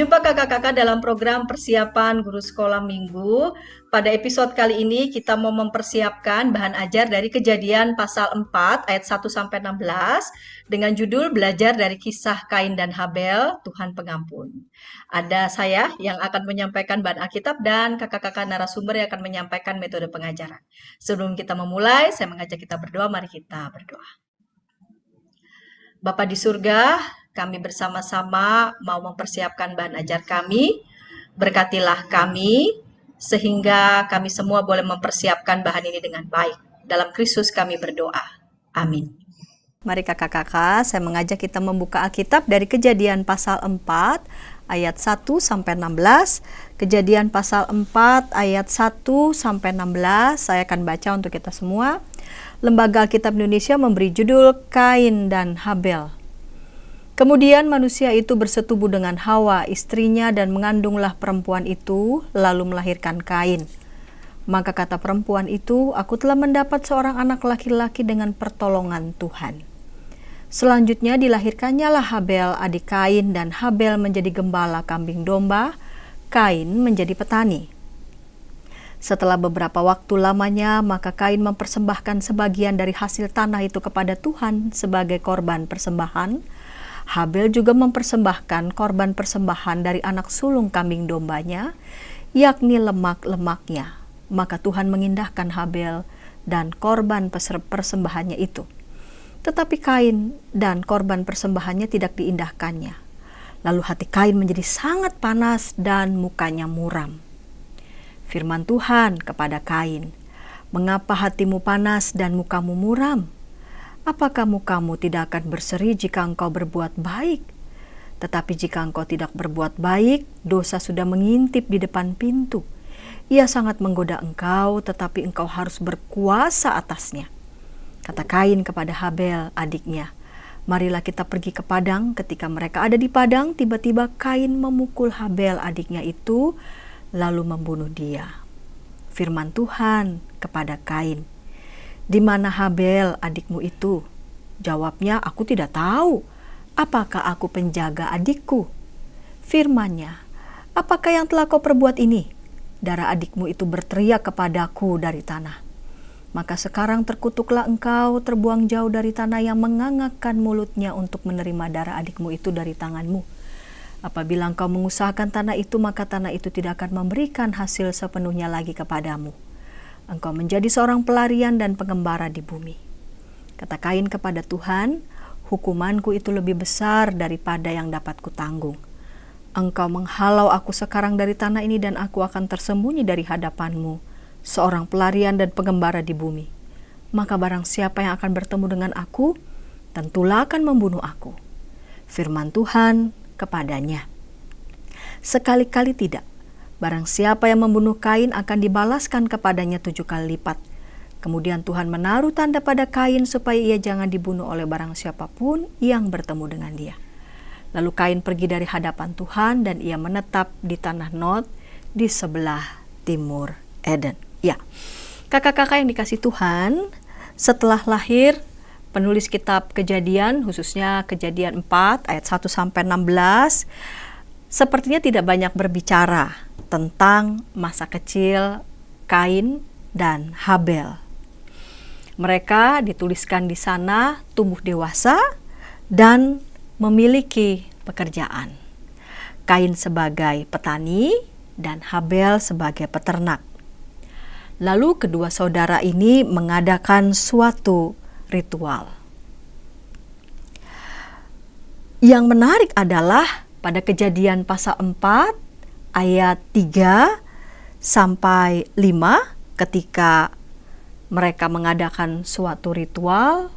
Berjumpa kakak-kakak dalam program persiapan guru sekolah minggu. Pada episode kali ini kita mau mempersiapkan bahan ajar dari Kejadian pasal 4 ayat 1-16 dengan judul Belajar dari Kisah Kain dan Habel, Tuhan Pengampun. Ada saya yang akan menyampaikan bahan Alkitab dan kakak-kakak narasumber yang akan menyampaikan metode pengajaran. Sebelum kita memulai, saya mengajak kita berdoa. Mari kita berdoa. Bapa di surga, kami bersama-sama mau mempersiapkan bahan ajar kami. Berkatilah kami, sehingga kami semua boleh mempersiapkan bahan ini dengan baik. Dalam Kristus kami berdoa. Amin. Mari kakak-kakak, saya mengajak kita membuka Alkitab dari Kejadian pasal 4 ayat 1-16. Kejadian pasal 4 ayat 1-16, saya akan baca untuk kita semua. Lembaga Alkitab Indonesia memberi judul Kain dan Habel. Kemudian manusia itu bersetubuh dengan Hawa, istrinya, dan mengandunglah perempuan itu, lalu melahirkan Kain. Maka kata perempuan itu, aku telah mendapat seorang anak laki-laki dengan pertolongan Tuhan. Selanjutnya dilahirkannya lah Habel, adik Kain, dan Habel menjadi gembala kambing domba, Kain menjadi petani. Setelah beberapa waktu lamanya, maka Kain mempersembahkan sebagian dari hasil tanah itu kepada Tuhan sebagai korban persembahan. Habel juga mempersembahkan korban persembahan dari anak sulung kambing dombanya, yakni lemak-lemaknya. Maka Tuhan mengindahkan Habel dan korban persembahannya itu. Tetapi Kain dan korban persembahannya tidak diindahkannya. Lalu hati Kain menjadi sangat panas dan mukanya muram. Firman Tuhan kepada Kain, mengapa hatimu panas dan mukamu muram? Apakah mukamu tidak akan berseri jika engkau berbuat baik? Tetapi jika engkau tidak berbuat baik, dosa sudah mengintip di depan pintu. Ia sangat menggoda engkau, tetapi engkau harus berkuasa atasnya. Kata Kain kepada Habel, adiknya, marilah kita pergi ke padang. Ketika mereka ada di padang, tiba-tiba Kain memukul Habel, adiknya itu, lalu membunuh dia. Firman Tuhan kepada Kain, di mana Habel adikmu itu? Jawabnya, aku tidak tahu. Apakah aku penjaga adikku? Firman-Nya, apakah yang telah kau perbuat ini? Darah adikmu itu berteriak kepadaku dari tanah. Maka sekarang terkutuklah engkau, terbuang jauh dari tanah yang mengangakkan mulutnya untuk menerima darah adikmu itu dari tanganmu. Apabila engkau mengusahakan tanah itu, maka tanah itu tidak akan memberikan hasil sepenuhnya lagi kepadamu. Engkau menjadi seorang pelarian dan pengembara di bumi. Kata Kain kepada Tuhan, hukumanku itu lebih besar daripada yang dapat kutanggung. Engkau menghalau aku sekarang dari tanah ini dan aku akan tersembunyi dari hadapanmu, seorang pelarian dan pengembara di bumi. Maka barang siapa yang akan bertemu dengan aku, tentulah akan membunuh aku. Firman Tuhan kepadanya, sekali-kali tidak. Barang siapa yang membunuh Kain akan dibalaskan kepadanya 7 kali lipat. Kemudian Tuhan menaruh tanda pada Kain supaya ia jangan dibunuh oleh barang siapapun yang bertemu dengan dia. Lalu Kain pergi dari hadapan Tuhan dan ia menetap di tanah Nod di sebelah timur Eden. Ya, kakak-kakak yang dikasih Tuhan, setelah lahir, penulis kitab Kejadian, khususnya Kejadian 4 ayat 1-16, sepertinya tidak banyak berbicara tentang masa kecil Kain dan Habel. Mereka dituliskan di sana tumbuh dewasa dan memiliki pekerjaan. Kain sebagai petani dan Habel sebagai peternak. Lalu kedua saudara ini mengadakan suatu ritual. Yang menarik adalah pada Kejadian pasal 4 ayat 3-5, ketika mereka mengadakan suatu ritual,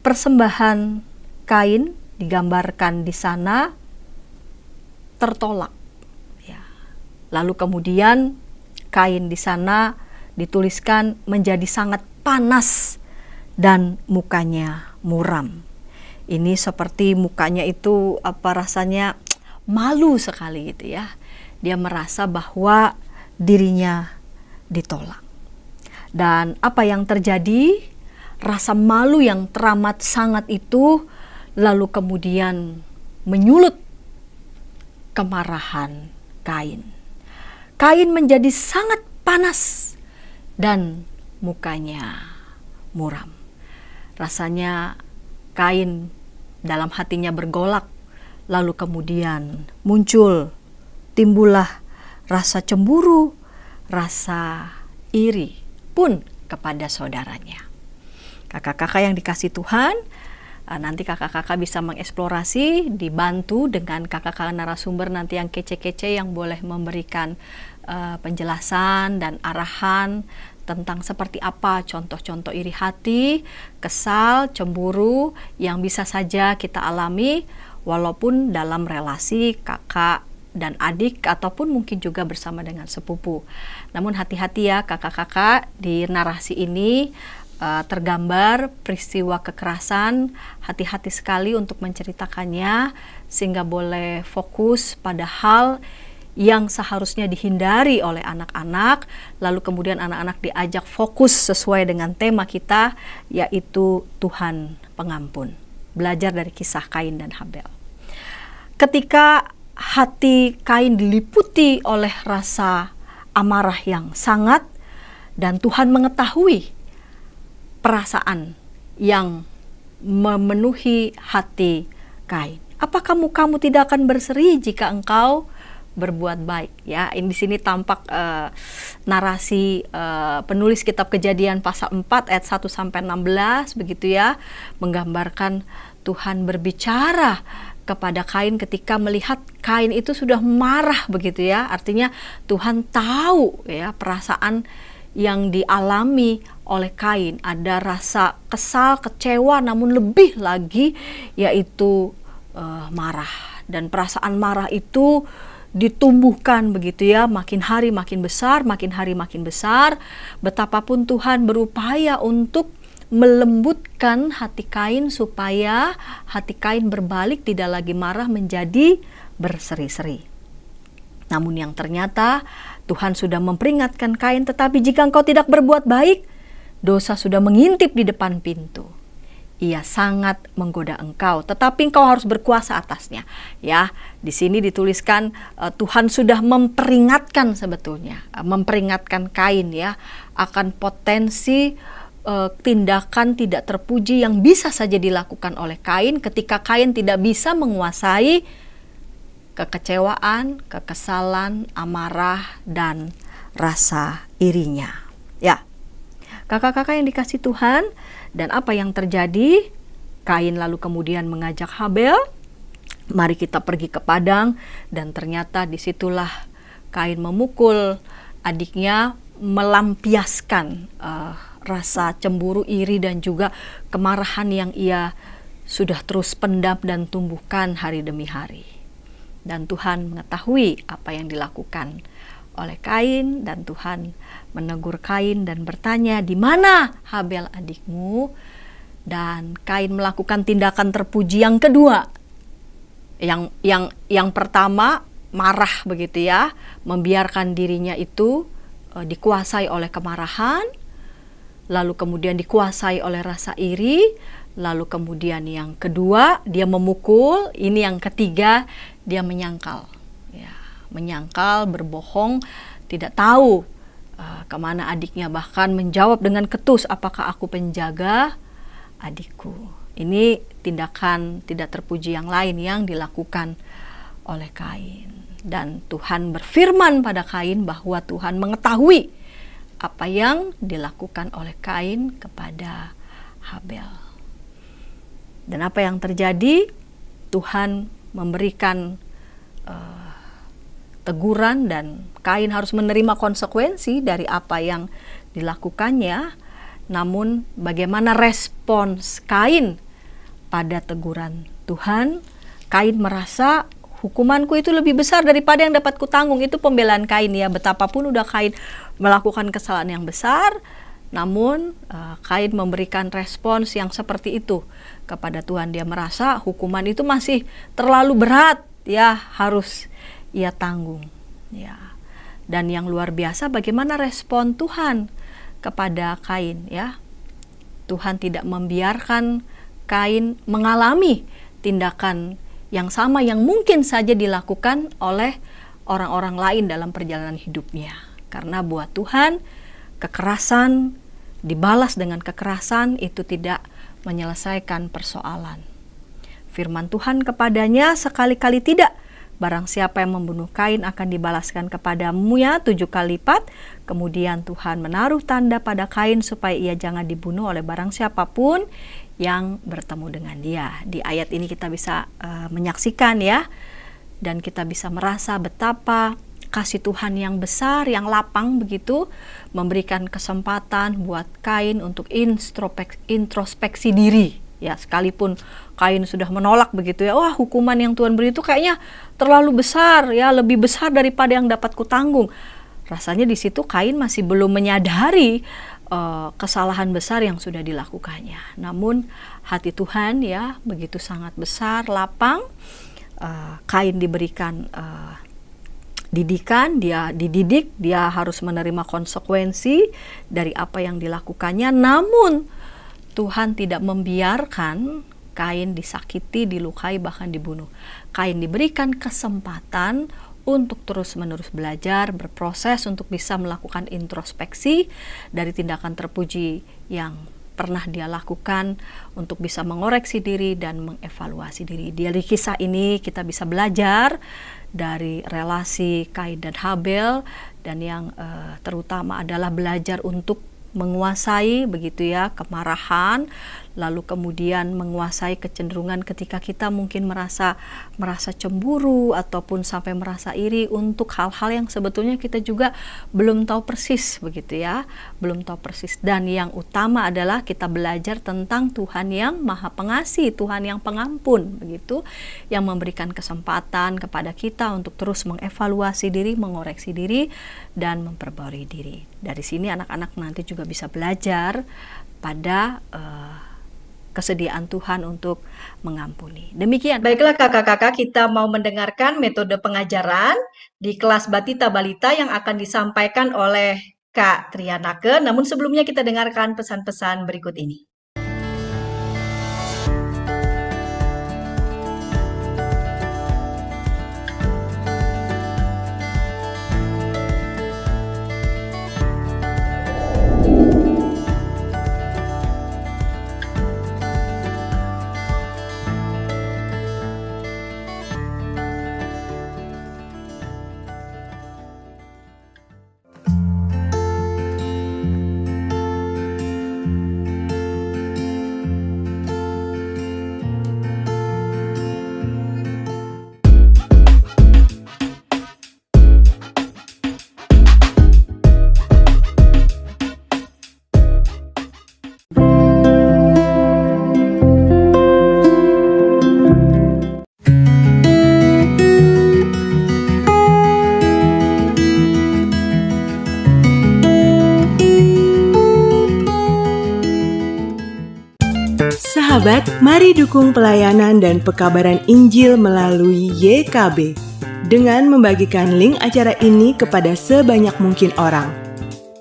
persembahan Kain digambarkan di sana tertolak. Ya. Lalu kemudian Kain di sana dituliskan menjadi sangat panas dan mukanya muram. Ini seperti mukanya itu rasanya malu sekali gitu ya. Dia merasa bahwa dirinya ditolak. Dan apa yang terjadi? Rasa malu yang teramat sangat itu lalu kemudian menyulut kemarahan Kain. Kain menjadi sangat panas dan mukanya muram. Rasanya Kain dalam hatinya bergolak, lalu kemudian timbullah rasa cemburu, rasa iri pun kepada saudaranya. Kakak-kakak yang dikasih Tuhan, nanti kakak-kakak bisa mengeksplorasi, dibantu dengan kakak-kakak narasumber nanti yang kece-kece yang boleh memberikan penjelasan dan arahan tentang seperti apa contoh-contoh iri hati, kesal, cemburu yang bisa saja kita alami walaupun dalam relasi kakak dan adik ataupun mungkin juga bersama dengan sepupu. Namun hati-hati ya kakak-kakak, di narasi ini tergambar peristiwa kekerasan, hati-hati sekali untuk menceritakannya sehingga boleh fokus pada hal yang seharusnya dihindari oleh anak-anak, lalu kemudian anak-anak diajak fokus sesuai dengan tema kita, yaitu Tuhan Pengampun. Belajar dari kisah Kain dan Habel. Ketika hati Kain diliputi oleh rasa amarah yang sangat, dan Tuhan mengetahui perasaan yang memenuhi hati Kain. Apakah mukamu tidak akan berseri jika engkau berbuat baik? Ya, di sini tampak narasi penulis kitab Kejadian pasal 4 ayat 1 sampai 16 begitu ya, menggambarkan Tuhan berbicara kepada Kain ketika melihat Kain itu sudah marah begitu ya. Artinya Tuhan tahu ya perasaan yang dialami oleh Kain, ada rasa kesal, kecewa, namun lebih lagi yaitu marah. Dan perasaan marah itu ditumbuhkan begitu ya, makin hari makin besar, makin hari makin besar. Betapapun Tuhan berupaya untuk melembutkan hati Kain supaya hati Kain berbalik, tidak lagi marah menjadi berseri-seri. Namun yang ternyata Tuhan sudah memperingatkan Kain, tetapi jika engkau tidak berbuat baik, dosa sudah mengintip di depan pintu. Ia sangat menggoda engkau, tetapi engkau harus berkuasa atasnya. Ya, di sini dituliskan Tuhan sudah memperingatkan sebetulnya, memperingatkan Kain ya akan potensi tindakan tidak terpuji yang bisa saja dilakukan oleh Kain ketika Kain tidak bisa menguasai kekecewaan, kekesalan, amarah, dan rasa irinya. Ya, kakak-kakak yang dikasih Tuhan, dan apa yang terjadi? Kain lalu kemudian mengajak Habel, mari kita pergi ke padang, dan ternyata disitulah Kain memukul adiknya, melampiaskan rasa cemburu, iri, dan juga kemarahan yang ia sudah terus pendam dan tumbuhkan hari demi hari. Dan Tuhan mengetahui apa yang dilakukan oleh Kain, dan Tuhan menegur Kain dan bertanya, "Di mana Habel adikmu?" Dan Kain melakukan tindakan terpuji yang kedua. Yang pertama marah begitu ya, membiarkan dirinya itu dikuasai oleh kemarahan, lalu kemudian dikuasai oleh rasa iri, lalu kemudian yang kedua dia memukul, ini yang ketiga dia menyangkal, ya, menyangkal, berbohong, tidak tahu kemana adiknya, bahkan menjawab dengan ketus, "Apakah aku penjaga adikku?" Ini tindakan tidak terpuji yang lain yang dilakukan oleh Kain. Dan Tuhan berfirman pada Kain bahwa Tuhan mengetahui apa yang dilakukan oleh Kain kepada Habel. Dan apa yang terjadi? Tuhan memberikan teguran dan Kain harus menerima konsekuensi dari apa yang dilakukannya. Namun bagaimana respons Kain pada teguran Tuhan? Kain merasa hukumanku itu lebih besar daripada yang dapat kutanggung. Itu pembelaan Kain ya. Betapapun udah Kain melakukan kesalahan yang besar, namun Kain memberikan respons yang seperti itu kepada Tuhan. Dia merasa hukuman itu masih terlalu berat, ya harus ia tanggung. Ya. Dan yang luar biasa bagaimana respon Tuhan kepada Kain ya. Tuhan tidak membiarkan Kain mengalami tindakan yang sama yang mungkin saja dilakukan oleh orang-orang lain dalam perjalanan hidupnya. Karena buat Tuhan, kekerasan dibalas dengan kekerasan itu tidak menyelesaikan persoalan. Firman Tuhan kepadanya sekali-kali tidak. Barang siapa yang membunuh Kain akan dibalaskan kepadamu ya 7 kali lipat. Kemudian Tuhan menaruh tanda pada Kain supaya ia jangan dibunuh oleh barang siapapun yang bertemu dengan dia. Di ayat ini kita bisa menyaksikan ya, dan kita bisa merasa betapa kasih Tuhan yang besar, yang lapang begitu, memberikan kesempatan buat Kain untuk introspeksi diri. Ya, sekalipun Kain sudah menolak begitu ya, wah hukuman yang Tuhan beri itu kayaknya terlalu besar ya, lebih besar daripada yang dapat kutanggung. Rasanya di situ Kain masih belum menyadari kesalahan besar yang sudah dilakukannya. Namun hati Tuhan ya begitu sangat besar, lapang. Kain diberikan didikan, dia dididik, dia harus menerima konsekuensi dari apa yang dilakukannya. Namun Tuhan tidak membiarkan Kain disakiti, dilukai, bahkan dibunuh. Kain diberikan kesempatan untuk terus-menerus belajar, berproses untuk bisa melakukan introspeksi dari tindakan terpuji yang pernah dia lakukan, untuk bisa mengoreksi diri dan mengevaluasi diri. Dari kisah ini kita bisa belajar dari relasi Kain dan Habel, dan yang terutama adalah belajar untuk menguasai begitu ya kemarahan, lalu kemudian menguasai kecenderungan ketika kita mungkin merasa cemburu ataupun sampai merasa iri untuk hal-hal yang sebetulnya kita juga belum tahu persis begitu ya, belum tahu persis. Dan yang utama adalah kita belajar tentang Tuhan yang Maha Pengasih, Tuhan yang Pengampun begitu, yang memberikan kesempatan kepada kita untuk terus mengevaluasi diri, mengoreksi diri, dan memperbarui diri. Dari sini anak-anak nanti juga bisa belajar pada kesediaan Tuhan untuk mengampuni. Demikian. Baiklah kakak-kakak, kita mau mendengarkan metode pengajaran di kelas Batita Balita yang akan disampaikan oleh Kak Trianake. Namun sebelumnya kita dengarkan pesan-pesan berikut ini. Sahabat, mari dukung pelayanan dan pekabaran Injil melalui YKB dengan membagikan link acara ini kepada sebanyak mungkin orang.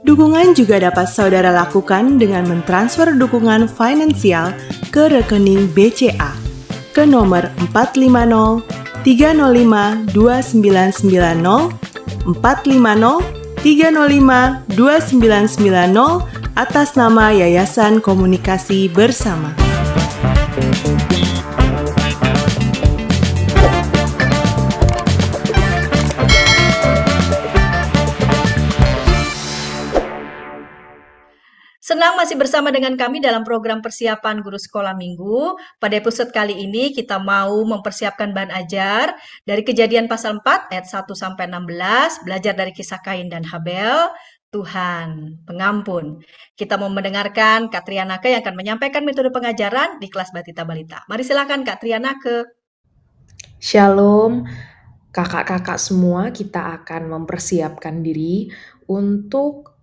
Dukungan juga dapat saudara lakukan dengan mentransfer dukungan finansial ke rekening BCA ke nomor 450 305 2990 450 305 2990 atas nama Yayasan Komunikasi Bersama. Senang masih bersama dengan kami dalam program persiapan guru sekolah minggu. Pada episode kali ini kita mau mempersiapkan bahan ajar dari Kejadian pasal 4 ayat 1 sampai 16, belajar dari kisah Kain dan Habel, Tuhan Pengampun. Kita mau mendengarkan Kak Trianake yang akan menyampaikan metode pengajaran di kelas Batita Balita. Mari silakan Kak Trianake. Shalom, kakak-kakak semua, kita akan mempersiapkan diri untuk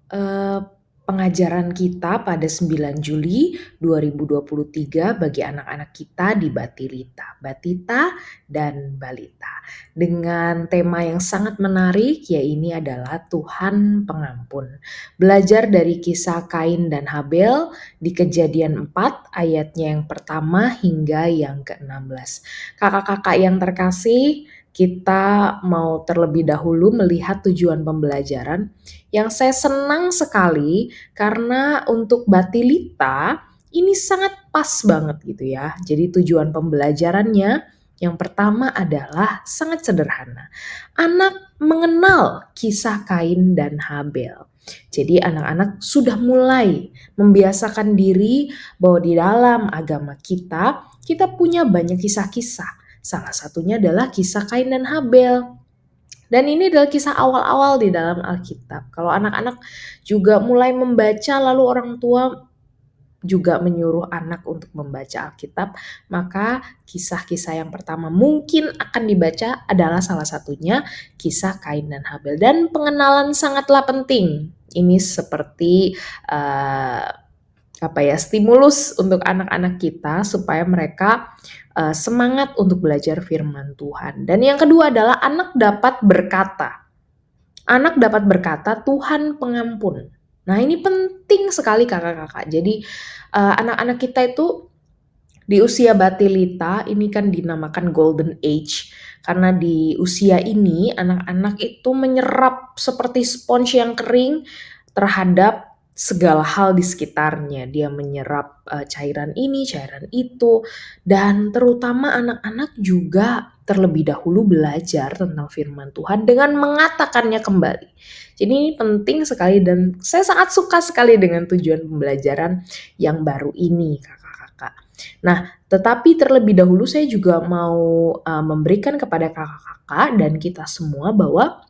pengajaran kita pada 9 Juli 2023 bagi anak-anak kita di Batilita, Batita dan Balita. Dengan tema yang sangat menarik, yaitu adalah Tuhan Pengampun. Belajar dari kisah Kain dan Habel di Kejadian 4 ayatnya yang pertama hingga yang ke-16. Kakak-kakak yang terkasih, kita mau terlebih dahulu melihat tujuan pembelajaran yang saya senang sekali karena untuk Batilita ini sangat pas banget gitu ya. Jadi tujuan pembelajarannya yang pertama adalah sangat sederhana. Anak mengenal kisah Kain dan Habel. Jadi anak-anak sudah mulai membiasakan diri bahwa di dalam agama kita punya banyak kisah-kisah. Salah satunya adalah kisah Kain dan Habel. Dan ini adalah kisah awal-awal di dalam Alkitab. Kalau anak-anak juga mulai membaca, lalu orang tua juga menyuruh anak untuk membaca Alkitab, maka kisah-kisah yang pertama mungkin akan dibaca adalah salah satunya kisah Kain dan Habel. Dan pengenalan sangatlah penting. Ini seperti stimulus untuk anak-anak kita supaya mereka semangat untuk belajar firman Tuhan. Dan yang kedua adalah anak dapat berkata. Anak dapat berkata, Tuhan pengampun. Nah, ini penting sekali kakak-kakak. Jadi anak-anak kita itu di usia Batilita ini kan dinamakan Golden Age. Karena di usia ini anak-anak itu menyerap seperti sponge yang kering terhadap segala hal di sekitarnya. Dia menyerap cairan ini, cairan itu, dan terutama anak-anak juga terlebih dahulu belajar tentang firman Tuhan dengan mengatakannya kembali. Jadi ini penting sekali dan saya sangat suka sekali dengan tujuan pembelajaran yang baru ini, kakak-kakak. Nah, tetapi terlebih dahulu saya juga mau memberikan kepada kakak-kakak dan kita semua bahwa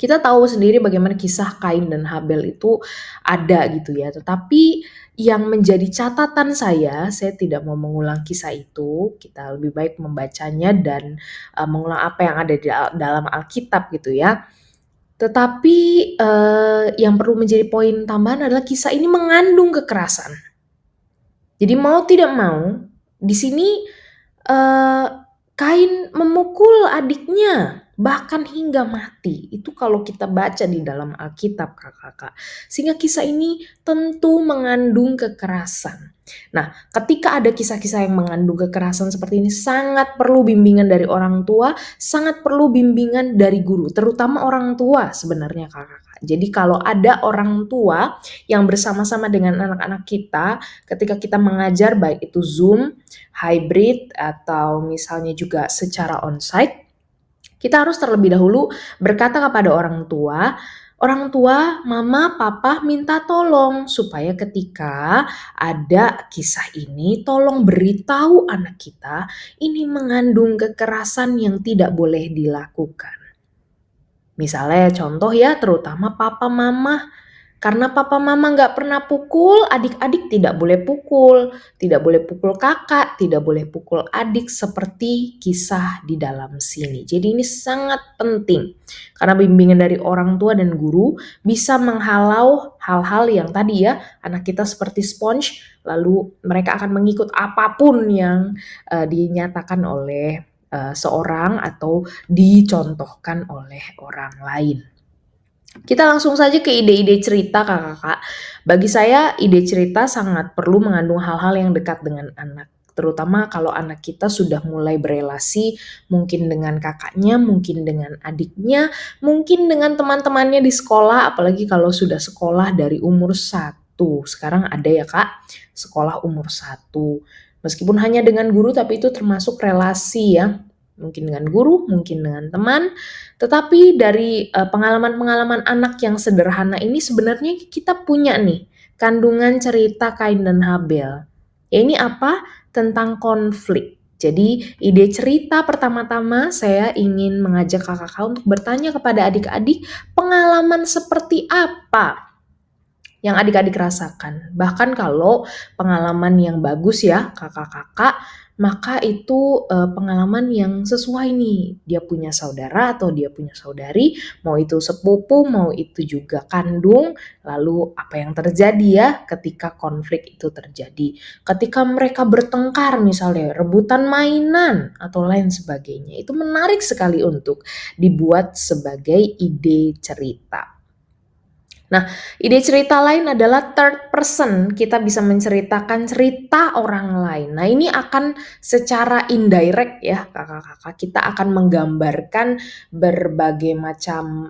kita tahu sendiri bagaimana kisah Kain dan Habel itu ada gitu ya. Tetapi yang menjadi catatan saya tidak mau mengulang kisah itu. Kita lebih baik membacanya dan mengulang apa yang ada di dalam Alkitab gitu ya. Tetapi yang perlu menjadi poin tambahan adalah kisah ini mengandung kekerasan. Jadi mau tidak mau, di sini Kain memukul adiknya, bahkan hingga mati. Itu kalau kita baca di dalam Alkitab, kakak-kakak. Sehingga kisah ini tentu mengandung kekerasan. Nah, ketika ada kisah-kisah yang mengandung kekerasan seperti ini, sangat perlu bimbingan dari orang tua, sangat perlu bimbingan dari guru, terutama orang tua sebenarnya, kakak-kakak. Jadi kalau ada orang tua yang bersama-sama dengan anak-anak kita, ketika kita mengajar, baik itu Zoom, hybrid, atau misalnya juga secara onsite, kita harus terlebih dahulu berkata kepada orang tua, mama, papa minta tolong supaya ketika ada kisah ini, tolong beritahu anak kita ini mengandung kekerasan yang tidak boleh dilakukan. Misalnya contoh ya, terutama papa mama. Karena papa mama gak pernah pukul, adik-adik tidak boleh pukul. Tidak boleh pukul kakak, tidak boleh pukul adik seperti kisah di dalam sini. Jadi ini sangat penting. Karena bimbingan dari orang tua dan guru bisa menghalau hal-hal yang tadi ya, anak kita seperti sponge, lalu mereka akan mengikut apapun yang dinyatakan oleh seorang atau dicontohkan oleh orang lain. Kita langsung saja ke ide-ide cerita, kakak-kakak. Bagi saya ide cerita sangat perlu mengandung hal-hal yang dekat dengan anak. Terutama kalau anak kita sudah mulai berelasi mungkin dengan kakaknya, mungkin dengan adiknya, mungkin dengan teman-temannya di sekolah, apalagi kalau sudah sekolah dari umur 1. Sekarang ada ya kak, sekolah umur 1. Meskipun hanya dengan guru, tapi itu termasuk relasi ya. Mungkin dengan guru, mungkin dengan teman. Tetapi dari pengalaman-pengalaman anak yang sederhana ini sebenarnya kita punya nih kandungan cerita Kain dan Habel. Ya ini apa? Tentang konflik. Jadi ide cerita pertama-tama saya ingin mengajak kakak-kakak untuk bertanya kepada adik-adik pengalaman seperti apa yang adik-adik rasakan. Bahkan kalau pengalaman yang bagus ya kakak-kakak, maka itu pengalaman yang sesuai nih. Dia punya saudara atau dia punya saudari, mau itu sepupu, mau itu juga kandung, lalu apa yang terjadi ya ketika konflik itu terjadi. Ketika mereka bertengkar misalnya, rebutan mainan atau lain sebagainya. Itu menarik sekali untuk dibuat sebagai ide cerita. Nah, ide cerita lain adalah third person. Kita bisa menceritakan cerita orang lain. Nah, ini akan secara indirect ya, kakak-kakak. Kita akan menggambarkan berbagai macam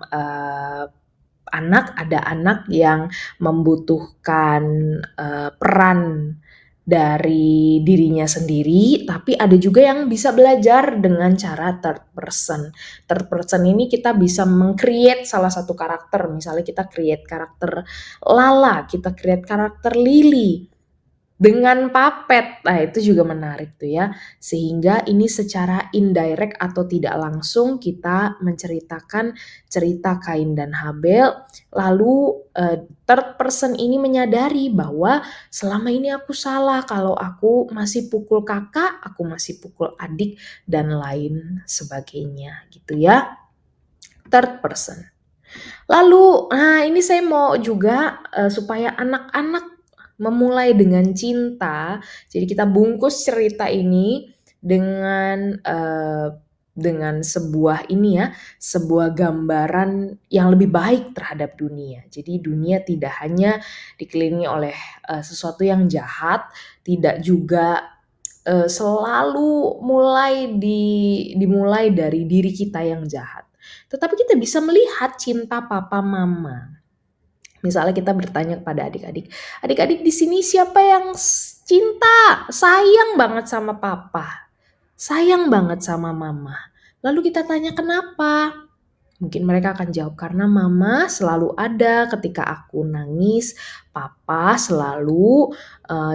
anak. Ada anak yang membutuhkan peran dari dirinya sendiri, tapi ada juga yang bisa belajar dengan cara third person. Third person ini kita bisa meng-create salah satu karakter, misalnya kita create karakter Lala, kita create karakter Lily dengan puppet. Nah, itu juga menarik tuh ya. Sehingga ini secara indirect atau tidak langsung kita menceritakan cerita Kain dan Habel. Lalu third person ini menyadari bahwa selama ini aku salah kalau aku masih pukul kakak, aku masih pukul adik dan lain sebagainya gitu ya. Third person. Lalu, nah ini saya mau juga supaya anak-anak memulai dengan cinta. Jadi kita bungkus cerita ini dengan sebuah ini ya, sebuah gambaran yang lebih baik terhadap dunia. Jadi dunia tidak hanya dikelilingi oleh sesuatu yang jahat, tidak juga selalu dimulai dari diri kita yang jahat. Tetapi kita bisa melihat cinta papa mama. Misalnya kita bertanya kepada adik-adik, adik-adik di sini siapa yang cinta, sayang banget sama papa, sayang banget sama mama. Lalu kita tanya kenapa? Mungkin mereka akan jawab karena mama selalu ada ketika aku nangis, papa selalu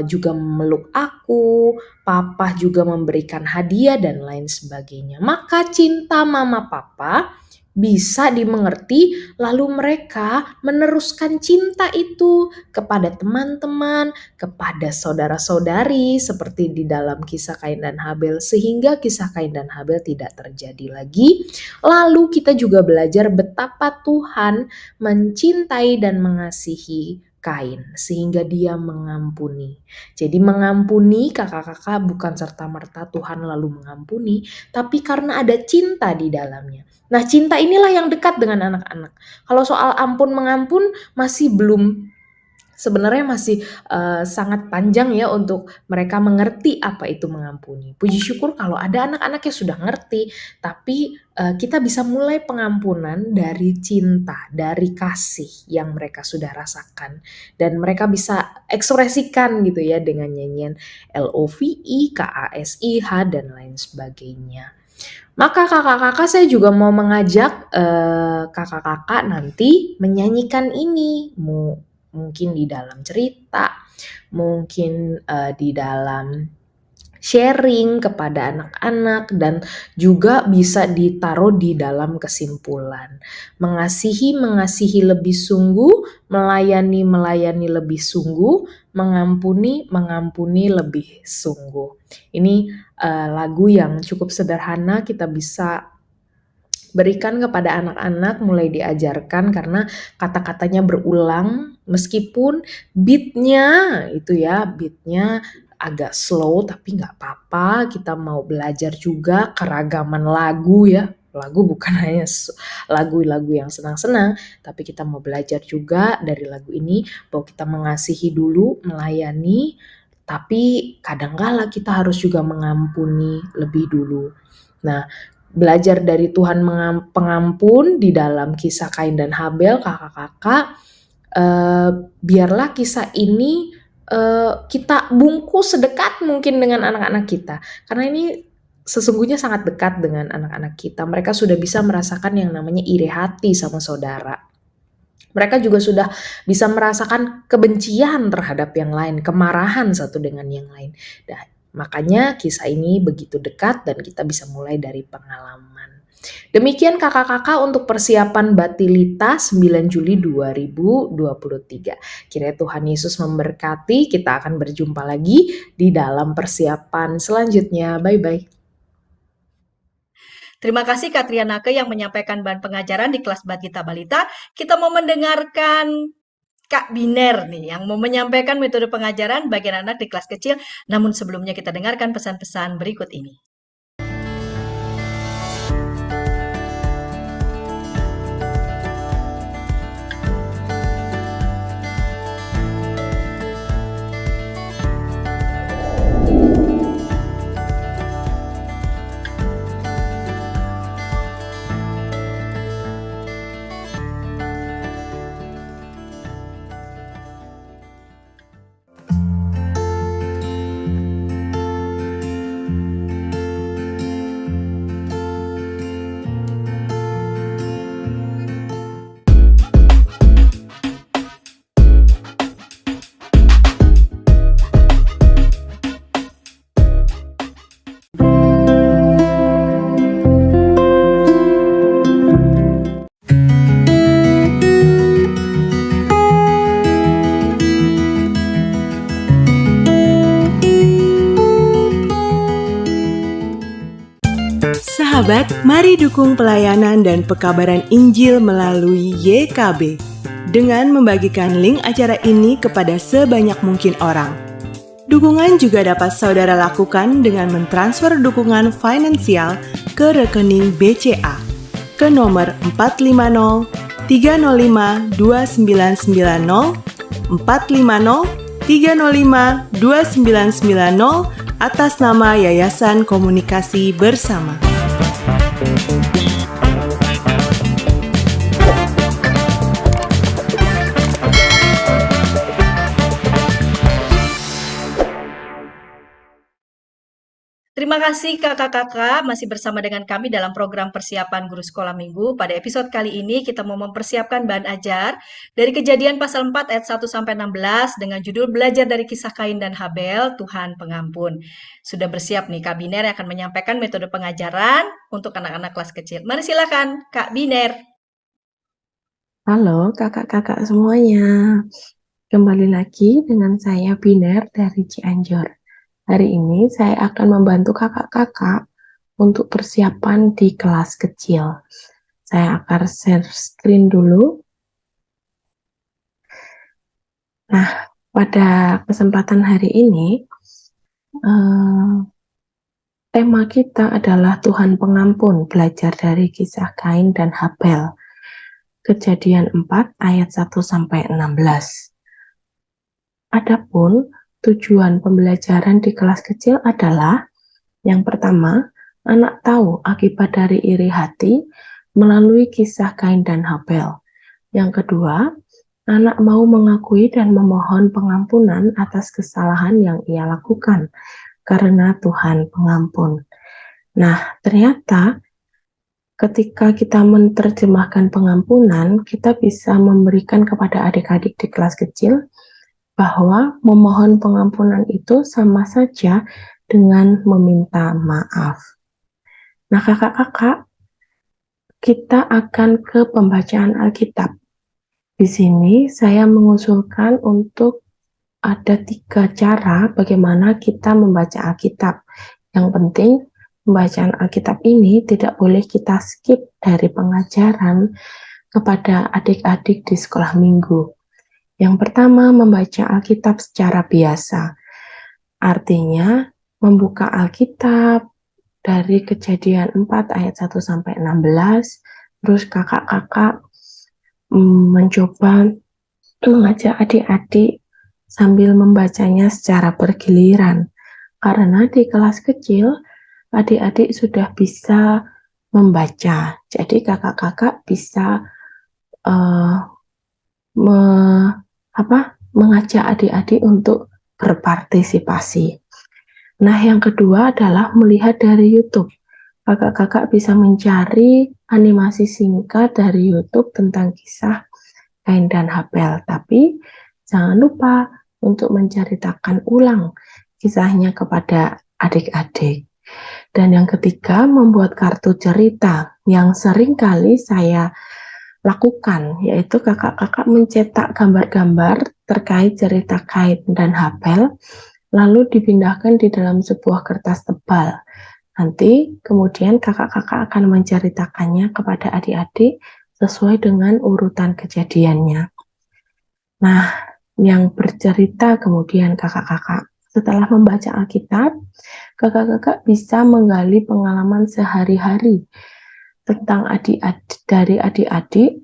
juga memeluk aku, papa juga memberikan hadiah dan lain sebagainya. Maka cinta mama papa bisa dimengerti, lalu mereka meneruskan cinta itu kepada teman-teman, kepada saudara-saudari seperti di dalam kisah Kain dan Habel, sehingga kisah Kain dan Habel tidak terjadi lagi. Lalu kita juga belajar betapa Tuhan mencintai dan mengasihi Kain sehingga dia mengampuni. Jadi mengampuni kakak-kakak bukan serta-merta Tuhan lalu mengampuni, tapi karena ada cinta di dalamnya. Nah, cinta inilah yang dekat dengan anak-anak. Kalau soal ampun mengampun sebenarnya masih sangat panjang ya untuk mereka mengerti apa itu mengampuni. Puji syukur kalau ada anak-anak yang sudah ngerti, tapi kita bisa mulai pengampunan dari cinta, dari kasih yang mereka sudah rasakan. Dan mereka bisa ekspresikan gitu ya dengan nyanyian LOVE, KASIH, dan lain sebagainya. Maka kakak-kakak saya juga mau mengajak kakak-kakak nanti menyanyikan ini, mungkin di dalam cerita, mungkin di dalam sharing kepada anak-anak, dan juga bisa ditaruh di dalam kesimpulan. Mengasihi lebih sungguh, melayani lebih sungguh, mengampuni lebih sungguh. Ini lagu yang cukup sederhana kita bisa berikan kepada anak-anak, mulai diajarkan karena kata-katanya berulang meskipun beatnya agak slow, tapi nggak apa-apa. Kita mau belajar juga keragaman lagu ya. Lagu bukan hanya lagu-lagu yang senang-senang, tapi kita mau belajar juga dari lagu ini bahwa kita mengasihi dulu, melayani, tapi kadangkala kita harus juga mengampuni lebih dulu. Nah, belajar dari Tuhan pengampun di dalam kisah Kain dan Habel, kakak-kakak, biarlah kisah ini kita bungkus sedekat mungkin dengan anak-anak kita, karena ini sesungguhnya sangat dekat dengan anak-anak kita. Mereka sudah bisa merasakan yang namanya iri hati sama saudara. Mereka juga sudah bisa merasakan kebencian terhadap yang lain, kemarahan satu dengan yang lain. Nah, makanya kisah ini begitu dekat dan kita bisa mulai dari pengalaman. Demikian kakak-kakak untuk persiapan Batilita 9 Juli 2023. Kiranya Tuhan Yesus memberkati. Kita akan berjumpa lagi di dalam persiapan selanjutnya. Bye-bye. Terima kasih Kak Trianake yang menyampaikan bahan pengajaran di kelas Batita Balita. Kita mau mendengarkan Kak Biner nih yang mau menyampaikan metode pengajaran bagian anak di kelas kecil. Namun sebelumnya kita dengarkan pesan-pesan berikut ini. Sahabat, mari dukung pelayanan dan pekabaran Injil melalui YKB dengan membagikan link acara ini kepada sebanyak mungkin orang. Dukungan juga dapat saudara lakukan dengan mentransfer dukungan finansial ke rekening BCA ke nomor 450 305 2990 450 305 2990 atas nama Yayasan Komunikasi Bersama. Terima kasih kakak-kakak masih bersama dengan kami dalam program persiapan guru sekolah minggu. Pada episode kali ini kita mau mempersiapkan bahan ajar dari Kejadian pasal 4 ayat 1 sampai 16 dengan judul Belajar dari Kisah Kain dan Habel, Tuhan Pengampun. Sudah bersiap nih Kak Biner yang akan menyampaikan metode pengajaran untuk anak-anak kelas kecil. Mari silakan Kak Biner. Halo kakak-kakak semuanya, kembali lagi dengan saya Biner dari Cianjur. Hari ini saya akan membantu kakak-kakak untuk persiapan di kelas kecil. Saya akan share screen dulu. Nah, pada kesempatan hari ini, tema kita adalah Tuhan Pengampun, belajar dari kisah Kain dan Habel. Kejadian 4 ayat 1-16. Adapun tujuan pembelajaran di kelas kecil adalah yang pertama, anak tahu akibat dari iri hati melalui kisah Kain dan Habel. Yang kedua, anak mau mengakui dan memohon pengampunan atas kesalahan yang ia lakukan karena Tuhan Pengampun. Nah, ternyata ketika kita menerjemahkan pengampunan, kita bisa memberikan kepada adik-adik di kelas kecil bahwa memohon pengampunan itu sama saja dengan meminta maaf. Nah, kakak-kakak, kita akan ke pembacaan Alkitab. Di sini saya mengusulkan untuk ada 3 cara bagaimana kita membaca Alkitab. Yang penting, pembacaan Alkitab ini tidak boleh kita skip dari pengajaran kepada adik-adik di sekolah minggu. Yang pertama, membaca Alkitab secara biasa. Artinya, membuka Alkitab dari Kejadian 4 ayat 1-16, terus kakak-kakak mencoba mengajak adik-adik sambil membacanya secara bergiliran. Karena di kelas kecil, adik-adik sudah bisa membaca. Jadi kakak-kakak bisa mengajak adik-adik untuk berpartisipasi. Nah, yang kedua adalah melihat dari YouTube. Kakak-kakak bisa mencari animasi singkat dari YouTube tentang kisah Kain dan Habel. Tapi jangan lupa untuk menceritakan ulang kisahnya kepada adik-adik. Dan yang ketiga, membuat kartu cerita yang sering kali saya lakukan, yaitu kakak-kakak mencetak gambar-gambar terkait cerita Kain dan Habel, lalu dipindahkan di dalam sebuah kertas tebal. Nanti kemudian kakak-kakak akan menceritakannya kepada adik-adik sesuai dengan urutan kejadiannya. Nah, yang bercerita kemudian kakak-kakak, setelah membaca Alkitab, kakak-kakak bisa menggali pengalaman sehari-hari tentang dari adik-adik,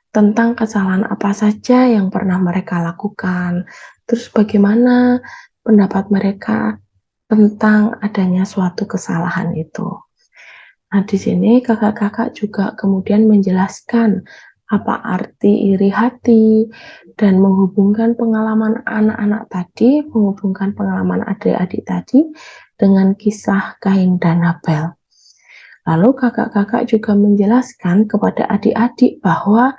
tentang kesalahan apa saja yang pernah mereka lakukan, terus bagaimana pendapat mereka tentang adanya suatu kesalahan itu. Nah, di sini kakak-kakak juga kemudian menjelaskan apa arti iri hati dan menghubungkan pengalaman anak-anak tadi, menghubungkan pengalaman adik-adik tadi dengan kisah Kain dan Habel. Lalu kakak-kakak juga menjelaskan kepada adik-adik bahwa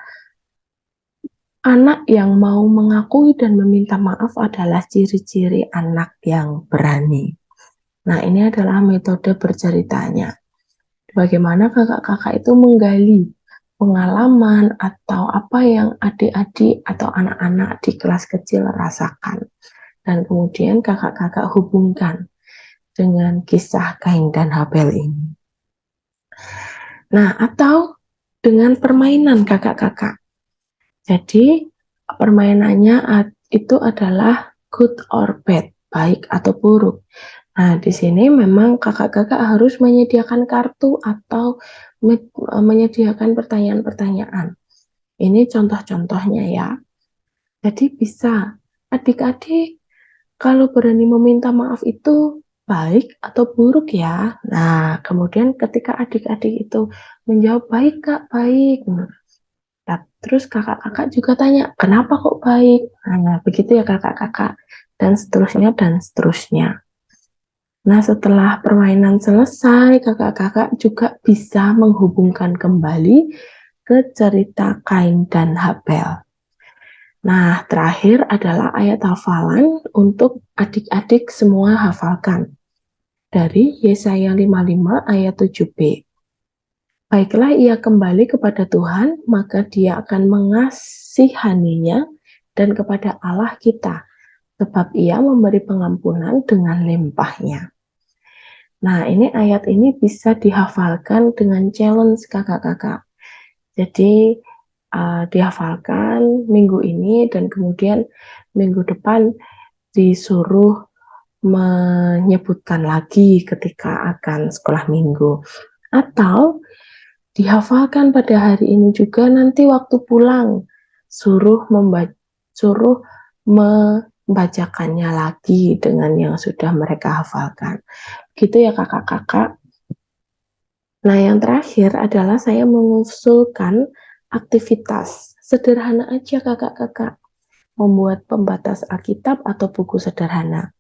anak yang mau mengakui dan meminta maaf adalah ciri-ciri anak yang berani. Nah, ini adalah metode berceritanya. Bagaimana kakak-kakak itu menggali pengalaman atau apa yang adik-adik atau anak-anak di kelas kecil rasakan. Dan kemudian kakak-kakak hubungkan dengan kisah Kain dan Habel ini. Nah, atau dengan permainan kakak-kakak. Jadi, permainannya itu adalah good or bad, baik atau buruk. Nah, di sini memang kakak-kakak harus menyediakan kartu atau menyediakan pertanyaan-pertanyaan. Ini contoh-contohnya ya. Jadi bisa adik-adik kalau berani meminta maaf itu baik atau buruk ya. Nah, kemudian ketika adik-adik itu menjawab baik Kak, baik. Nah, terus kakak-kakak juga tanya, kenapa kok baik? Nah, begitu ya kakak-kakak. Dan seterusnya dan seterusnya. Nah, setelah permainan selesai, kakak-kakak juga bisa menghubungkan kembali ke cerita Kain dan Habel. Nah, terakhir adalah ayat hafalan untuk adik-adik semua hafalkan. Dari Yesaya 55 ayat 7b. Baiklah ia kembali kepada Tuhan, maka dia akan mengasihaninya dan kepada Allah kita, sebab ia memberi pengampunan dengan limpahnya. Nah, ini ayat ini bisa dihafalkan dengan challenge kakak-kakak. Jadi, dihafalkan minggu ini dan kemudian minggu depan disuruh menyebutkan lagi ketika akan sekolah minggu. Atau dihafalkan pada hari ini juga, nanti waktu pulang suruh membacakannya lagi dengan yang sudah mereka hafalkan. Gitu ya kakak-kakak. Nah, yang terakhir adalah saya mengusulkan aktivitas sederhana aja kakak-kakak. Membuat pembatas Alkitab atau buku sederhana.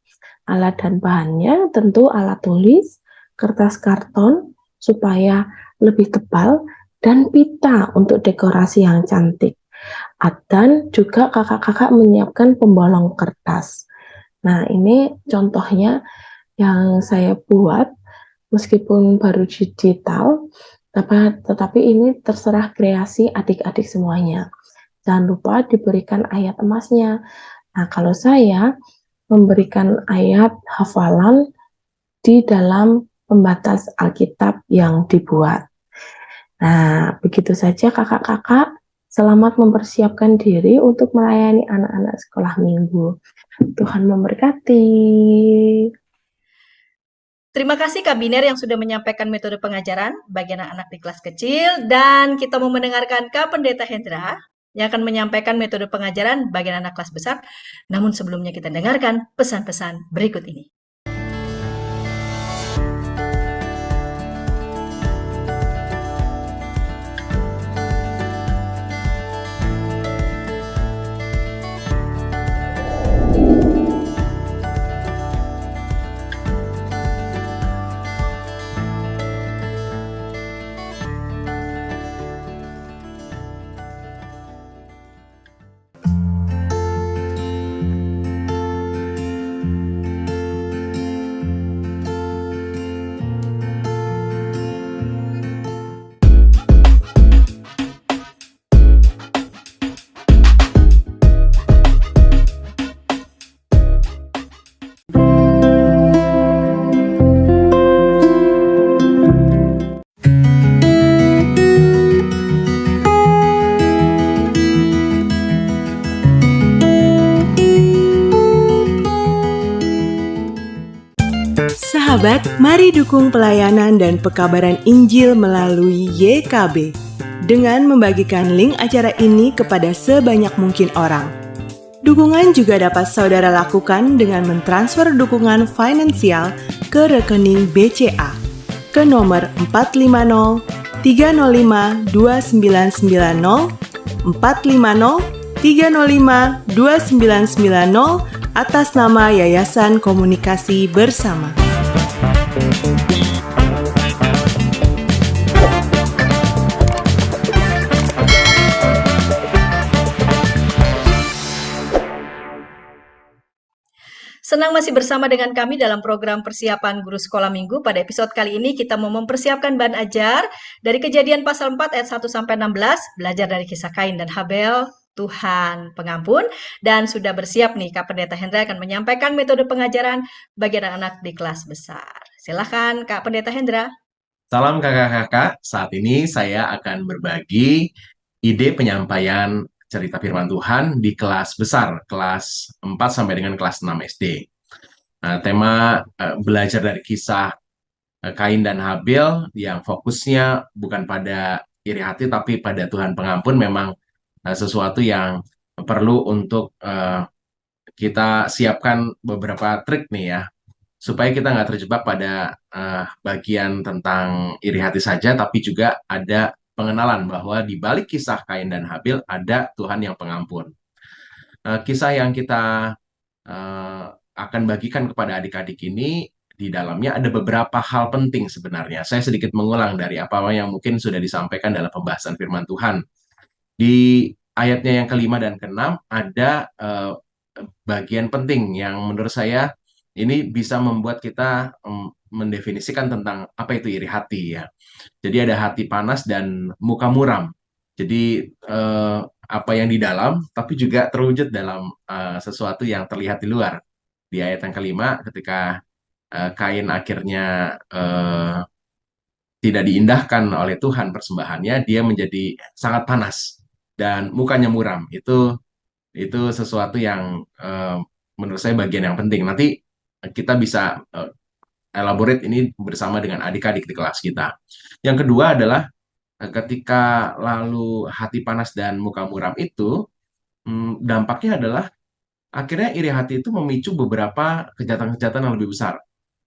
Alat dan bahannya tentu alat tulis, kertas karton supaya lebih tebal, dan pita untuk dekorasi yang cantik. Dan juga kakak-kakak menyiapkan pembolong kertas. Nah, ini contohnya yang saya buat, meskipun baru digital, tetapi ini terserah kreasi adik-adik semuanya. Jangan lupa diberikan ayat emasnya. Nah, kalau saya memberikan ayat hafalan di dalam pembatas Alkitab yang dibuat. Nah, begitu saja kakak-kakak. Selamat mempersiapkan diri untuk melayani anak-anak sekolah minggu. Tuhan memberkati. Terima kasih Kak Biner yang sudah menyampaikan metode pengajaran bagi anak-anak di kelas kecil, dan kita mau mendengarkan Kak Pendeta Hendra yang akan menyampaikan metode pengajaran bagi anak kelas besar. Namun sebelumnya kita dengarkan pesan-pesan berikut ini. Sahabat, mari dukung pelayanan dan pekabaran Injil melalui YKB dengan membagikan link acara ini kepada sebanyak mungkin orang. Dukungan juga dapat saudara lakukan dengan mentransfer dukungan finansial ke rekening BCA ke nomor 450 305 2990 450 305 2990 atas nama Yayasan Komunikasi Bersama. Senang masih bersama dengan kami dalam program persiapan guru sekolah minggu. Pada episode kali ini kita mau mempersiapkan bahan ajar dari Kejadian pasal 4 ayat 1 sampai 16, belajar dari kisah Kain dan Habel, Tuhan pengampun, dan sudah bersiap nih Kak Pendeta Hendra akan menyampaikan metode pengajaran bagi anak-anak di kelas besar. Silakan Kak Pendeta Hendra. Salam kakak-kakak, saat ini saya akan berbagi ide penyampaian cerita firman Tuhan di kelas besar, kelas 4 sampai dengan kelas 6 SD. Nah, tema belajar dari kisah Kain dan Habel yang fokusnya bukan pada iri hati tapi pada Tuhan pengampun memang sesuatu yang perlu untuk kita siapkan beberapa trik nih ya, supaya kita nggak terjebak pada bagian tentang iri hati saja, tapi juga ada pengenalan bahwa di balik kisah Kain dan Habel ada Tuhan yang pengampun. Kisah yang kita akan bagikan kepada adik-adik ini, di dalamnya ada beberapa hal penting sebenarnya. Saya sedikit mengulang dari apa yang mungkin sudah disampaikan dalam pembahasan firman Tuhan. Di ayatnya yang kelima dan keenam ada bagian penting yang menurut saya ini bisa membuat kita mendefinisikan tentang apa itu iri hati ya. Jadi ada hati panas dan muka muram. Jadi apa yang di dalam tapi juga terwujud dalam sesuatu yang terlihat di luar. Di ayat yang kelima ketika Kain akhirnya tidak diindahkan oleh Tuhan persembahannya, dia menjadi sangat panas dan mukanya muram. Itu sesuatu yang menurut saya bagian yang penting. Nanti kita bisa elaborate ini bersama dengan adik-adik di kelas kita. Yang kedua adalah ketika lalu hati panas dan muka muram itu, dampaknya adalah akhirnya iri hati itu memicu beberapa kejahatan-kejahatan yang lebih besar.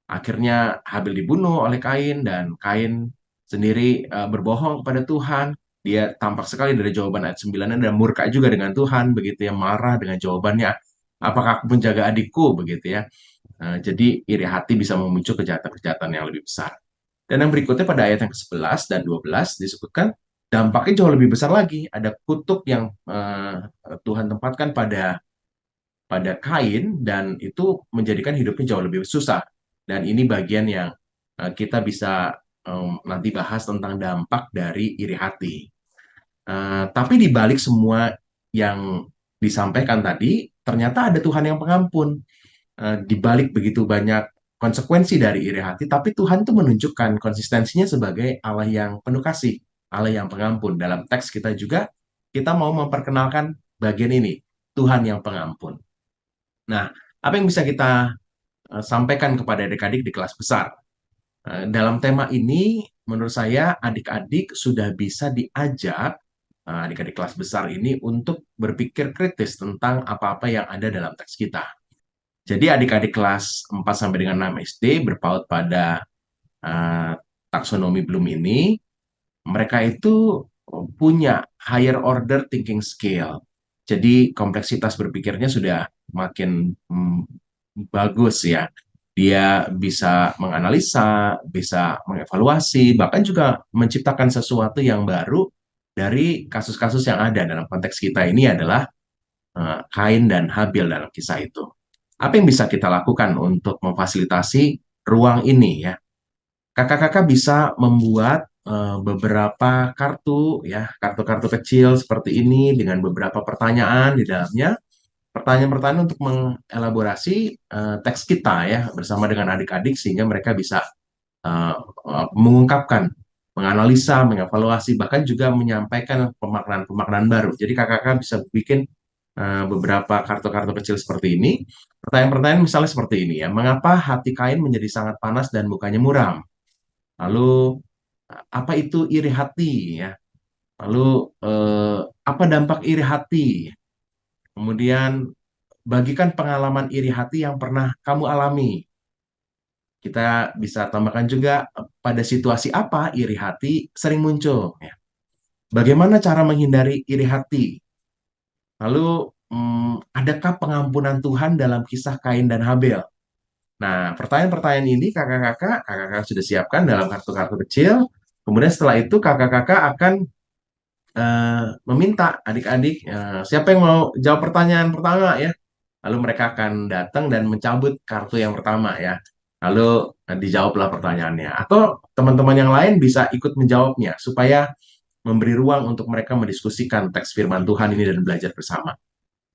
Akhirnya Habel dibunuh oleh Kain dan Kain sendiri berbohong kepada Tuhan. Dia tampak sekali dari jawaban ayat 9 dan murka juga dengan Tuhan, begitu ya, marah dengan jawabannya. Apakah aku menjaga adikku, begitu ya. Jadi iri hati bisa memicu kejahatan-kejahatan yang lebih besar. Dan yang berikutnya pada ayat yang ke-11 dan 12 disebutkan dampaknya jauh lebih besar lagi. Ada kutuk yang Tuhan tempatkan pada Kain dan itu menjadikan hidupnya jauh lebih susah. Dan ini bagian yang kita bisa nanti bahas tentang dampak dari iri hati. Tapi di balik semua yang disampaikan tadi, ternyata ada Tuhan yang pengampun. Di balik begitu banyak konsekuensi dari iri hati, tapi Tuhan tuh menunjukkan konsistensinya sebagai Allah yang penuh kasih, Allah yang pengampun. Dalam teks kita juga, kita mau memperkenalkan bagian ini, Tuhan yang pengampun. Nah, apa yang bisa kita sampaikan kepada adik-adik di kelas besar? Dalam tema ini, menurut saya adik-adik sudah bisa diajak, adik-adik kelas besar ini untuk berpikir kritis tentang apa-apa yang ada dalam teks kita. Jadi adik-adik kelas 4 sampai dengan 6 SD berpaut pada taksonomi Bloom ini, mereka itu punya higher order thinking skill. Jadi kompleksitas berpikirnya sudah makin bagus ya. Dia bisa menganalisa, bisa mengevaluasi, bahkan juga menciptakan sesuatu yang baru dari kasus-kasus yang ada. Dalam konteks kita ini adalah Kain dan Habel dalam kisah itu. Apa yang bisa kita lakukan untuk memfasilitasi ruang ini ya? Kakak-kakak bisa membuat beberapa kartu ya, kartu-kartu kecil seperti ini dengan beberapa pertanyaan di dalamnya. Pertanyaan-pertanyaan untuk mengelaborasi teks kita ya bersama dengan adik-adik sehingga mereka bisa mengungkapkan, menganalisa, mengevaluasi, bahkan juga menyampaikan pemaknaan-pemaknaan baru. Jadi kakak-kakak bisa bikin beberapa kartu-kartu kecil seperti ini. Pertanyaan-pertanyaan misalnya seperti ini ya. Mengapa hati Kain menjadi sangat panas dan mukanya muram? Lalu apa itu iri hati ya? Lalu apa dampak iri hati? Kemudian bagikan pengalaman iri hati yang pernah kamu alami. Kita bisa tambahkan juga pada situasi apa iri hati sering muncul. Ya. Bagaimana cara menghindari iri hati? Lalu, adakah pengampunan Tuhan dalam kisah Kain dan Habel? Nah, pertanyaan-pertanyaan ini kakak-kakak sudah siapkan dalam kartu-kartu kecil. Kemudian setelah itu kakak-kakak akan meminta adik-adik siapa yang mau jawab pertanyaan pertama ya. Lalu mereka akan datang dan mencabut kartu yang pertama ya. Lalu dijawablah pertanyaannya. Atau teman-teman yang lain bisa ikut menjawabnya supaya memberi ruang untuk mereka mendiskusikan teks firman Tuhan ini dan belajar bersama.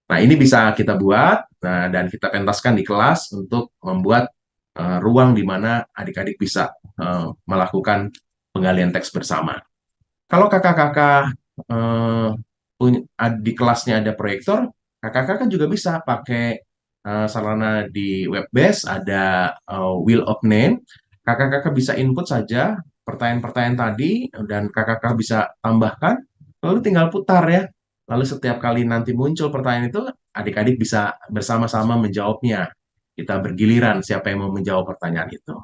Nah, ini bisa kita buat dan kita pentaskan di kelas untuk membuat ruang di mana adik-adik bisa melakukan penggalian teks bersama. Kalau kakak-kakak di kelasnya ada proyektor, kakak-kakak juga bisa pakai sarana di Webbase, ada Wheel of Name. Kakak-kakak bisa input saja pertanyaan-pertanyaan tadi, dan kakak-kakak bisa tambahkan, lalu tinggal putar ya. Lalu setiap kali nanti muncul pertanyaan itu, adik-adik bisa bersama-sama menjawabnya. Kita bergiliran siapa yang mau menjawab pertanyaan itu.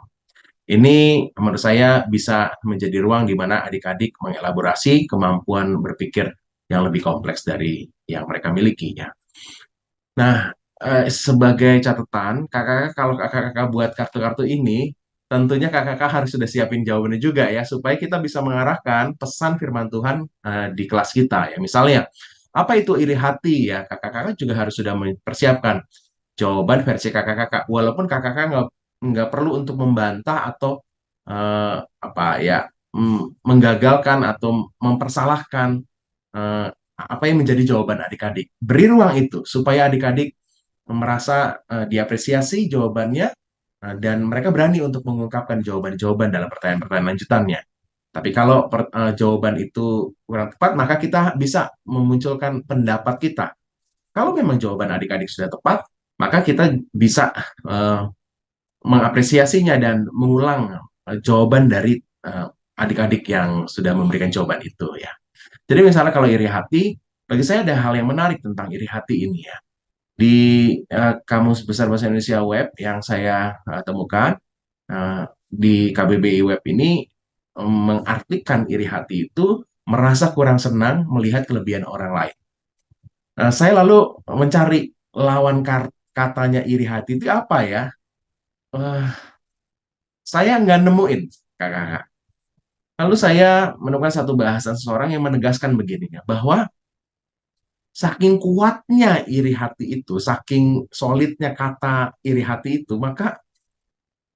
Ini menurut saya bisa menjadi ruang di mana adik-adik mengelaborasi kemampuan berpikir yang lebih kompleks dari yang mereka miliki ya. Nah, sebagai catatan, kakak-kakak kalau kakak-kakak buat kartu-kartu ini, tentunya kakak-kakak harus sudah siapin jawabannya juga ya, supaya kita bisa mengarahkan pesan firman Tuhan di kelas kita ya. Misalnya, apa itu iri hati ya? Kakak-kakak juga harus sudah mempersiapkan jawaban versi kakak-kakak. Walaupun kakak-kakak nggak perlu untuk membantah atau apa ya, menggagalkan atau mempersalahkan apa yang menjadi jawaban adik-adik. Beri ruang itu supaya adik-adik merasa diapresiasi jawabannya dan mereka berani untuk mengungkapkan jawaban-jawaban dalam pertanyaan-pertanyaan lanjutannya. Tapi kalau jawaban itu kurang tepat, maka kita bisa memunculkan pendapat kita. Kalau memang jawaban adik-adik sudah tepat, maka kita bisa mengapresiasinya dan mengulang jawaban dari adik-adik yang sudah memberikan jawaban itu ya. Jadi misalnya kalau iri hati, bagi saya ada hal yang menarik tentang iri hati ini ya. Di Kamus Besar Bahasa Indonesia Web yang saya temukan, di KBBI Web ini mengartikan iri hati itu merasa kurang senang melihat kelebihan orang lain. Saya lalu mencari lawan katanya iri hati itu apa ya? Eh, saya nggak nemuin, kakak. Lalu saya menemukan satu bahasan seseorang yang menegaskan begini ya, bahwa saking kuatnya iri hati itu, saking solidnya kata iri hati itu, maka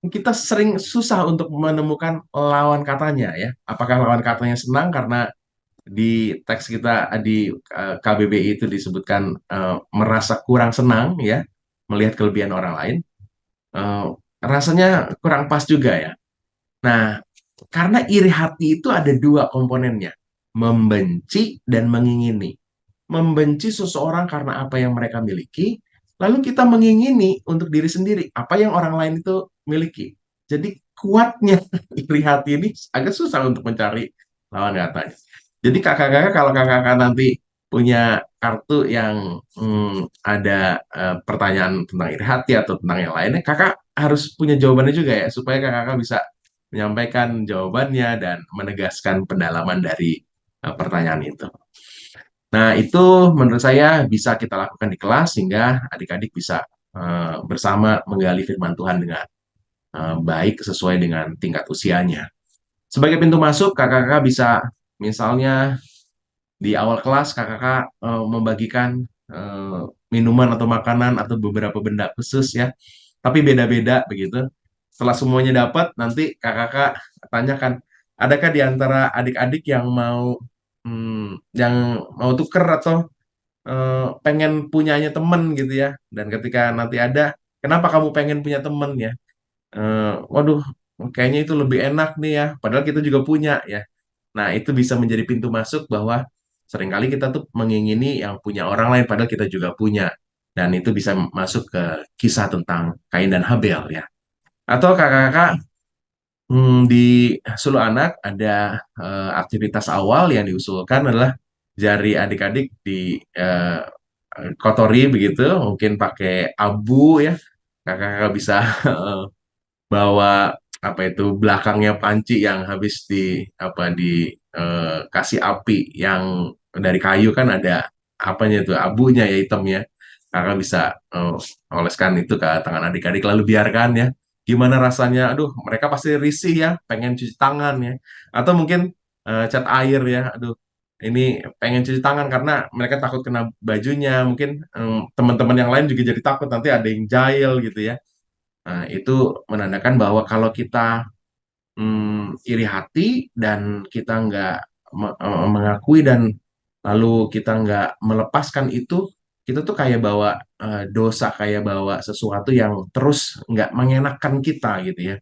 kita sering susah untuk menemukan lawan katanya ya. Apakah lawan katanya senang karena di teks kita di KBBI itu disebutkan merasa kurang senang ya melihat kelebihan orang lain. Eh, Rasanya kurang pas juga ya. Nah, karena iri hati itu ada dua komponennya, membenci dan mengingini. Membenci seseorang karena apa yang mereka miliki, lalu kita mengingini untuk diri sendiri apa yang orang lain itu miliki. Jadi kuatnya iri hati ini agak susah untuk mencari lawan katanya. Jadi kakak-kakak kalau kakak-kakak nanti punya kartu yang ada pertanyaan tentang iri hati atau tentang yang lainnya, kakak harus punya jawabannya juga ya, supaya kakak-kakak bisa menyampaikan jawabannya dan menegaskan pendalaman dari pertanyaan itu. Nah, itu menurut saya bisa kita lakukan di kelas sehingga adik-adik bisa bersama menggali firman Tuhan dengan baik sesuai dengan tingkat usianya. Sebagai pintu masuk, kakak-kakak bisa misalnya di awal kelas kakak-kakak membagikan minuman atau makanan atau beberapa benda khusus ya, tapi beda-beda begitu. Setelah semuanya dapat, nanti kakak-kakak tanyakan, adakah di antara adik-adik yang mau tuker atau pengen punyanya temen gitu ya. Dan ketika nanti ada, kenapa kamu pengen punya temen ya? Waduh, kayaknya itu lebih enak nih ya. Padahal kita juga punya ya. Nah, itu bisa menjadi pintu masuk bahwa Seringkali kita tuh mengingini yang punya orang lain padahal kita juga punya. Dan itu bisa masuk ke kisah tentang Kain dan Habel ya. Atau kakak-kakak di Suluh Anak ada aktivitas awal yang diusulkan adalah jari adik-adik di kotori begitu, mungkin pakai abu ya. Kakak-kakak bisa bawa apa itu belakangnya panci yang habis kasih api yang dari kayu kan ada apanya itu abunya ya hitamnya. Kakak bisa oleskan itu ke tangan adik-adik lalu biarkan ya. Gimana rasanya? Aduh, mereka pasti risih ya, pengen cuci tangan ya. Atau mungkin cat air ya. Aduh, ini pengen cuci tangan karena mereka takut kena bajunya. Mungkin teman-teman yang lain juga jadi takut nanti ada yang jahil gitu ya. Nah, itu menandakan bahwa kalau kita iri hati dan kita nggak mengakui dan lalu kita nggak melepaskan itu, kita tuh kayak bawa dosa, kayak bawa sesuatu yang terus nggak mengenakan kita gitu ya.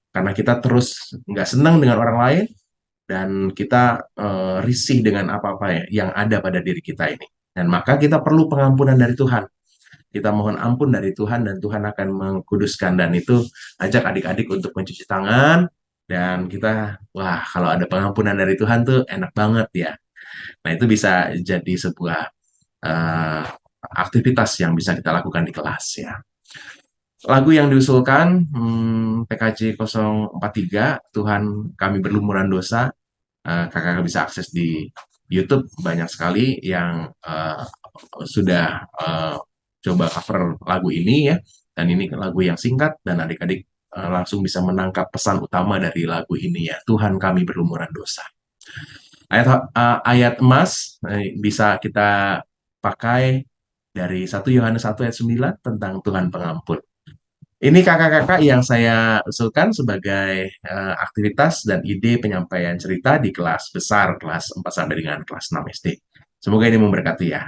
Karena kita terus nggak senang dengan orang lain dan kita risih dengan apa-apa ya yang ada pada diri kita ini. Dan maka kita perlu pengampunan dari Tuhan. Kita mohon ampun dari Tuhan dan Tuhan akan mengkuduskan dan itu ajak adik-adik untuk mencuci tangan dan kita wah kalau ada pengampunan dari Tuhan tuh enak banget ya. Nah itu bisa jadi sebuah aktivitas yang bisa kita lakukan di kelas ya. Lagu yang diusulkan PKJ 043 Tuhan Kami Berlumuran Dosa. Kakak bisa akses di YouTube banyak sekali yang sudah coba cover lagu ini ya, dan ini lagu yang singkat dan adik-adik langsung bisa menangkap pesan utama dari lagu ini ya, Tuhan Kami Berlumuran Dosa. Ayat emas bisa kita pakai dari 1 Yohanes 1 ayat 9 tentang Tuhan Pengampun. Ini kakak-kakak yang saya usulkan sebagai aktivitas dan ide penyampaian cerita di kelas besar, kelas 4 sampai dengan kelas 6 SD. Semoga ini memberkati ya.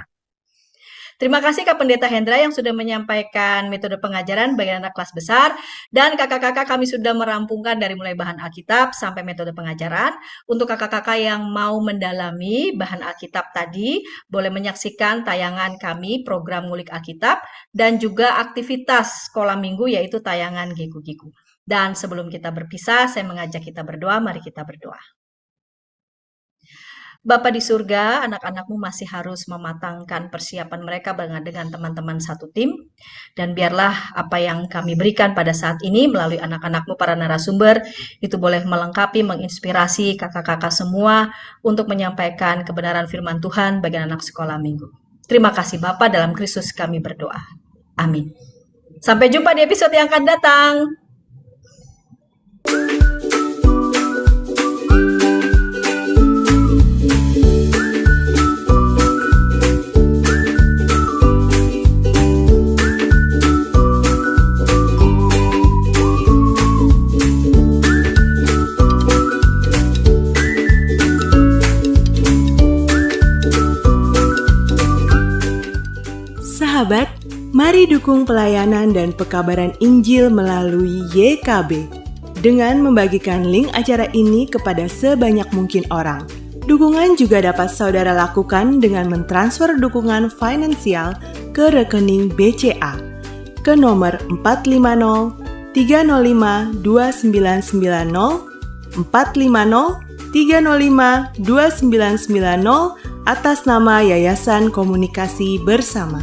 Terima kasih Kak Pendeta Hendra yang sudah menyampaikan metode pengajaran bagi anak kelas besar. Dan kakak-kakak kami sudah merampungkan dari mulai bahan Alkitab sampai metode pengajaran. Untuk kakak-kakak yang mau mendalami bahan Alkitab tadi, boleh menyaksikan tayangan kami program Ngulik Alkitab dan juga aktivitas sekolah minggu yaitu tayangan Gigu-Gigu. Dan sebelum kita berpisah, saya mengajak kita berdoa, mari kita berdoa. Bapa di surga, anak-anakmu masih harus mematangkan persiapan mereka dengan teman-teman satu tim. Dan biarlah apa yang kami berikan pada saat ini melalui anak-anakmu para narasumber, itu boleh melengkapi, menginspirasi kakak-kakak semua untuk menyampaikan kebenaran firman Tuhan bagi anak sekolah minggu. Terima kasih Bapa, dalam Kristus kami berdoa. Amin. Sampai jumpa di episode yang akan datang. Sahabat, mari dukung pelayanan dan pekabaran Injil melalui YKB dengan membagikan link acara ini kepada sebanyak mungkin orang. Dukungan juga dapat saudara lakukan dengan mentransfer dukungan finansial ke rekening BCA ke nomor 450 305 2990 450 305 2990 atas nama Yayasan Komunikasi Bersama.